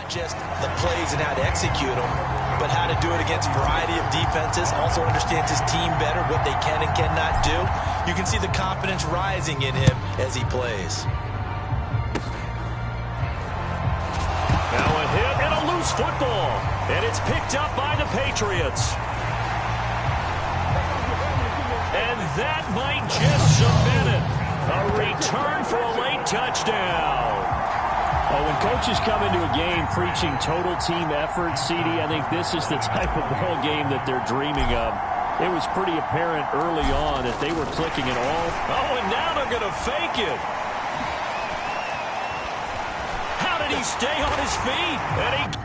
not just the plays and how to execute them, but how to do it against a variety of defenses. Also understands his team better, what they can and cannot do. You can see the confidence rising in him as he plays. Now a hit and a loose football. And it's picked up by the Patriots. And that might just cement it. A return for a late touchdown. Oh, when coaches come into a game preaching total team effort, CD, I think this is the type of ball game that they're dreaming of. It was pretty apparent early on that they were clicking it all. Oh, and now they're going to fake it. How did he stay on his feet? And he...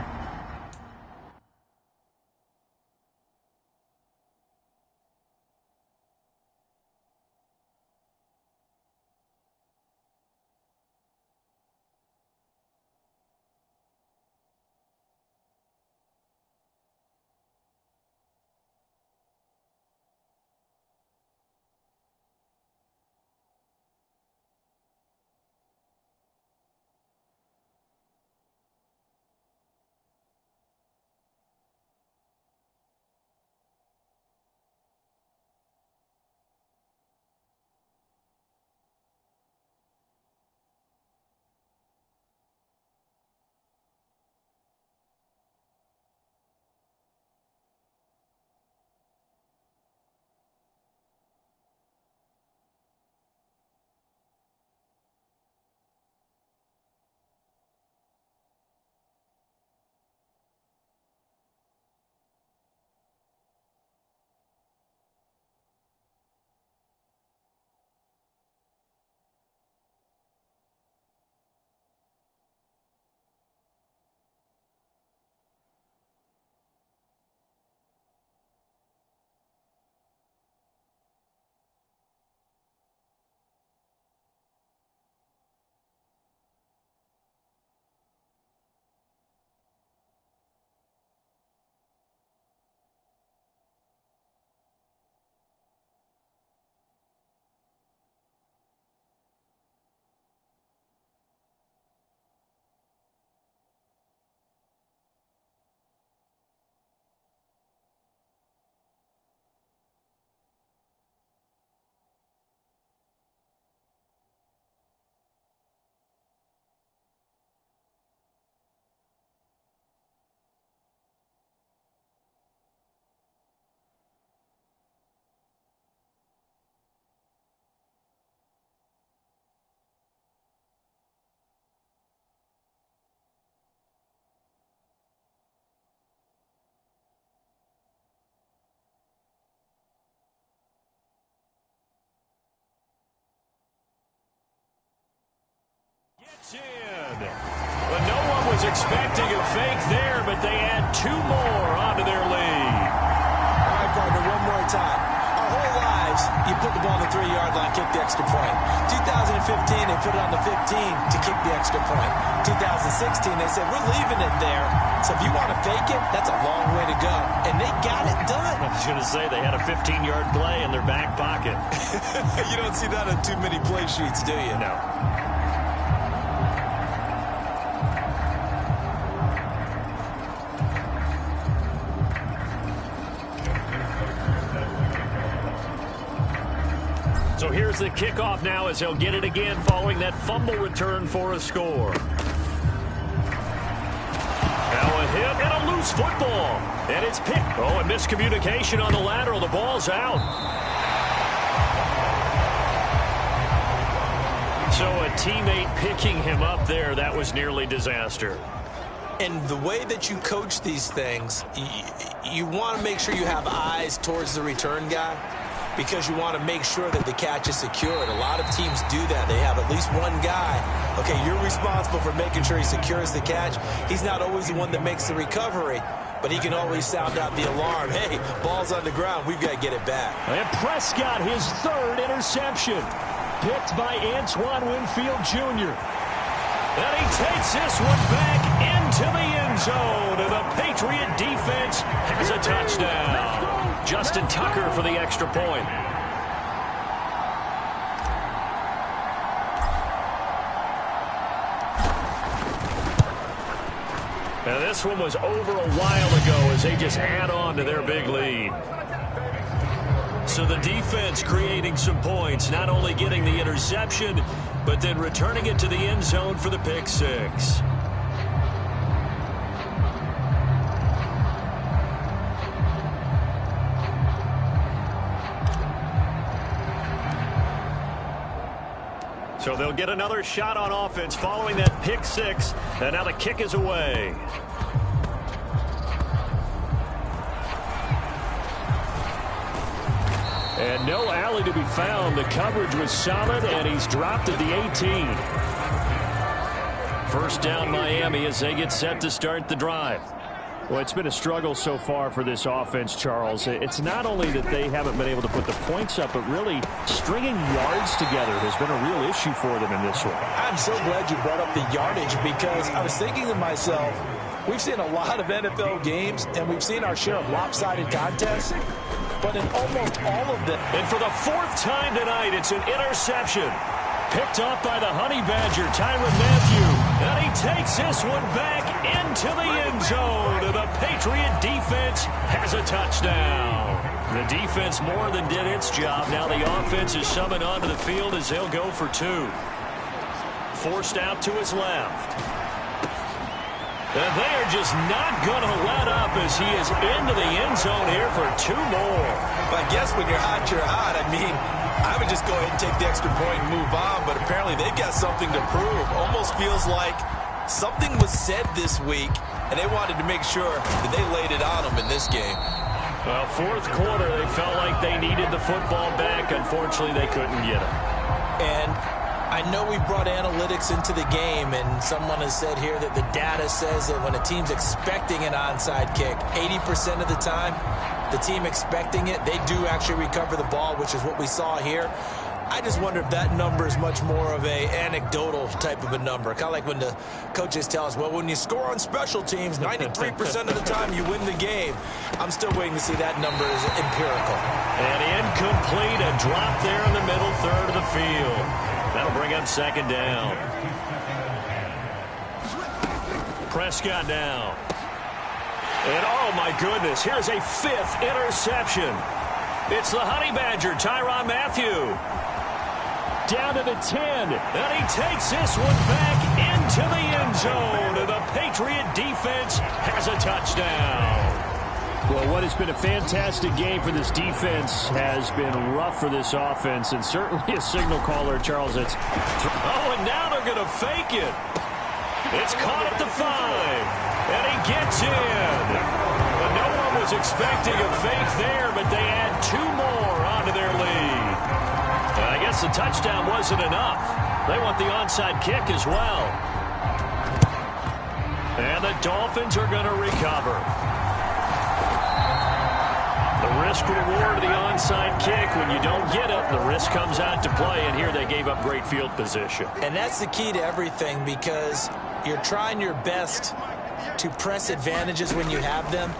gets in. But no one was expecting a fake there, but they add two more onto their lead. All right, partner, one more time. Our whole lives, you put the ball on the 3-yard line, kick the extra point. 2015, they put it on the 15 to kick the extra point. 2016, they said, we're leaving it there. So if you want to fake it, that's a long way to go. And they got it done. I was going to say, they had a 15-yard play in their back pocket. You don't see that on too many play sheets, do you? No. So here's the kickoff now as he'll get it again following that fumble return for a score. Now a hit and a loose football. And it's picked. Oh, a miscommunication on the lateral. The ball's out. So a teammate picking him up there, that was nearly disaster. And the way that you coach these things, you want to make sure you have eyes towards the return guy, because you want to make sure that the catch is secured. A lot of teams do that. They have at least one guy. Okay, you're responsible for making sure he secures the catch. He's not always the one that makes the recovery, but he can always sound out the alarm. Hey, ball's on the ground. We've got to get it back. And Prescott, his third interception, picked by Antoine Winfield Jr. And he takes this one back into the end zone, and the Patriot defense has a touchdown. Justin Tucker for the extra point. Now this one was over a while ago as they just add on to their big lead. So the defense creating some points, not only getting the interception, but then returning it to the end zone for the pick six. So they'll get another shot on offense following that pick six, and now the kick is away. And no alley to be found. The coverage was solid, and he's dropped at the 18. First down Miami as they get set to start the drive. Well, it's been a struggle so far for this offense, Charles. It's not only that they haven't been able to put the points up, but really stringing yards together has been a real issue for them in this one. I'm so glad you brought up the yardage because I was thinking to myself, we've seen a lot of NFL games, and we've seen our share of lopsided contests, but in almost all of them. And for the fourth time tonight, it's an interception. Picked off by the Honey Badger, Tyrann Mathieu. And he takes this one back into the end zone. And the Patriot defense has a touchdown. The defense more than did its job. Now the offense is summoned onto the field as they'll go for two. Forced out to his left. And they are just not going to let up as he is into the end zone here for two more. But I guess when you're hot, you're hot. I mean, I would just go ahead and take the extra point and move on, but apparently they've got something to prove. Almost feels like something was said this week, and they wanted to make sure that they laid it on them in this game. Well, fourth quarter, they felt like they needed the football back. Unfortunately, they couldn't get it. And I know we brought analytics into the game, and someone has said here that the data says that when a team's expecting an onside kick, 80% of the time, the team expecting it, they do actually recover the ball, which is what we saw here. I just wonder if that number is much more of a anecdotal type of a number. Kind of like when the coaches tell us, well, when you score on special teams, 93% of the time you win the game. I'm still waiting to see that number is empirical. And incomplete, a drop there in the middle third of the field. That'll bring up second down. Prescott now. And oh my goodness, here's a fifth interception. It's the Honey Badger, Tyrann Mathieu. Down to the 10. And he takes this one back into the end zone. And the Patriot defense has a touchdown. Well, what has been a fantastic game for this defense has been rough for this offense, and certainly a signal caller, Charles. It's oh, and now they're going to fake it. It's caught at the 5, and he gets in. But no one was expecting a fake there, but they add two more onto their lead. I guess the touchdown wasn't enough. They want the onside kick as well. And the Dolphins are going to recover. The risk-reward of the onside kick, when you don't get it, the risk comes out to play, and here they gave up great field position. And that's the key to everything, because you're trying your best to press advantages when you have them,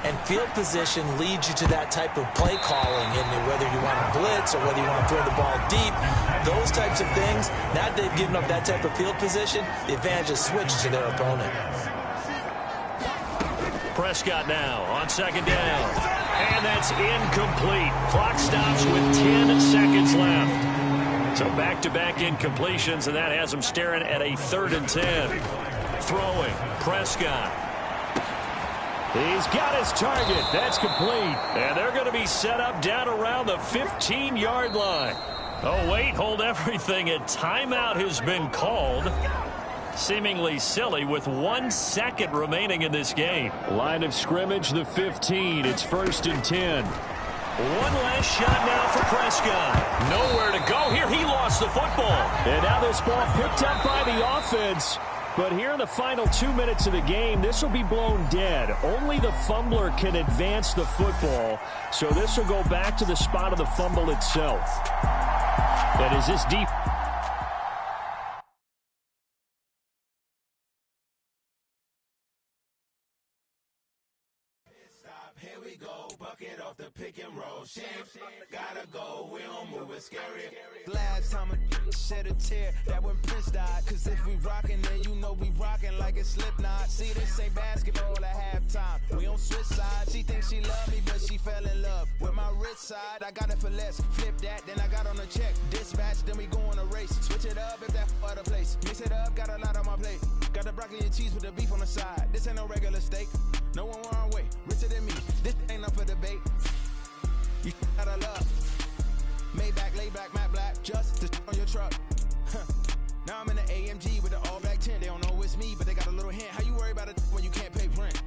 and field position leads you to that type of play calling, and whether you want to blitz or whether you want to throw the ball deep, those types of things. Now that they've given up that type of field position, the advantage is switched to their opponent. Prescott now on second down. And that's incomplete. Clock stops with 10 seconds left. So back-to-back incompletions, and that has them staring at a 3rd and 10. Throwing, Prescott. He's got his target. That's complete. And they're going to be set up down around the 15-yard line. Oh, wait, hold everything. A timeout has been called. Seemingly silly with 1 second remaining in this game. Line of scrimmage, the 15. It's 1st and 10. One last shot now for Prescott. Nowhere to go here. He lost the football. And now this ball picked up by the offense. But here in the final 2 minutes of the game, this will be blown dead. Only the fumbler can advance the football. So this will go back to the spot of the fumble itself. And is this deep? Here we go, bucket off the pick and roll. Gotta go, we don't move it scary. Last time a shed a tear, that when Prince died. Cause if we rockin', then you know we rockin' like like it's Slipknot. See, this ain't basketball at halftime. We on switch sides. She thinks she love me, but she fell in love with my rich side. I got it for less. Flip that, then I got on a check. Dispatch, then we go on a race. Switch it up if that other place. Mix it up, got a lot on my plate. Got the broccoli and cheese with the beef on the side. This ain't no regular steak. No one wrong way, richer than me. This ain't up for debate. You gotta love. Maybach, laid back, matte black, just to on your truck. Now I'm in the AMG with the all black tint. They don't know it's me, but they got a little hint. How you worry about it when you can't pay rent?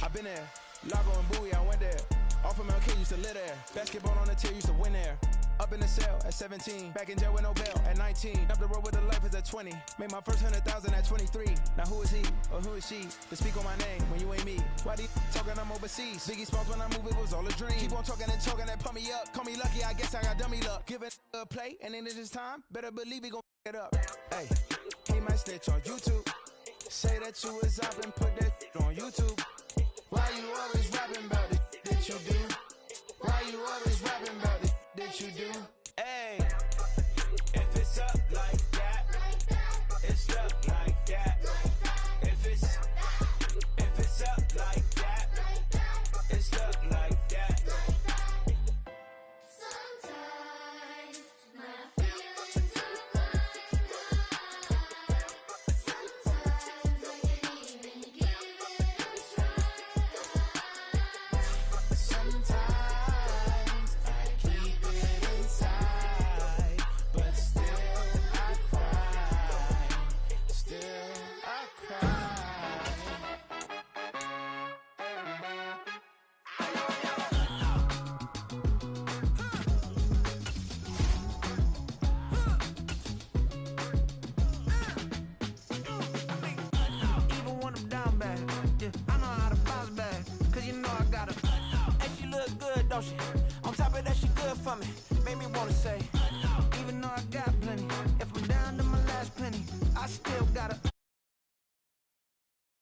I've been there. Lago and Bowie, I went there. Off of MLK, used to live there. Basketball on the tier, used to win there. Up in the cell at 17. Back in jail with no bail at 19. Up the road with the life is at 20. Made my first 100,000 at 23. Now who is he or who is she to speak on my name when you ain't me? Why these talking I'm overseas? Biggie Smalls when I move, it was all a dream. Keep on talking and talking that pump me up. Call me lucky, I guess I got dummy luck. Give it a play and then it's his time. Better believe he gon' it up. Hey, he might snitch on YouTube. Say that you was up and put that on YouTube. Why you always rapping about it that you do? Why you always rapping about it that you do? Hey, if it's up like that, it's up like that. If it's up like that, it's up like that. Sometimes my feelings are blind. Sometimes I can't even give it a try. Sometimes I keep it inside, but still I cry. Still I cry. Even when I'm down bad, yeah, I know how to bounce back. Cause you know I got her. And she look good, don't she? On top of that, she good for me. Made me wanna say, even though I got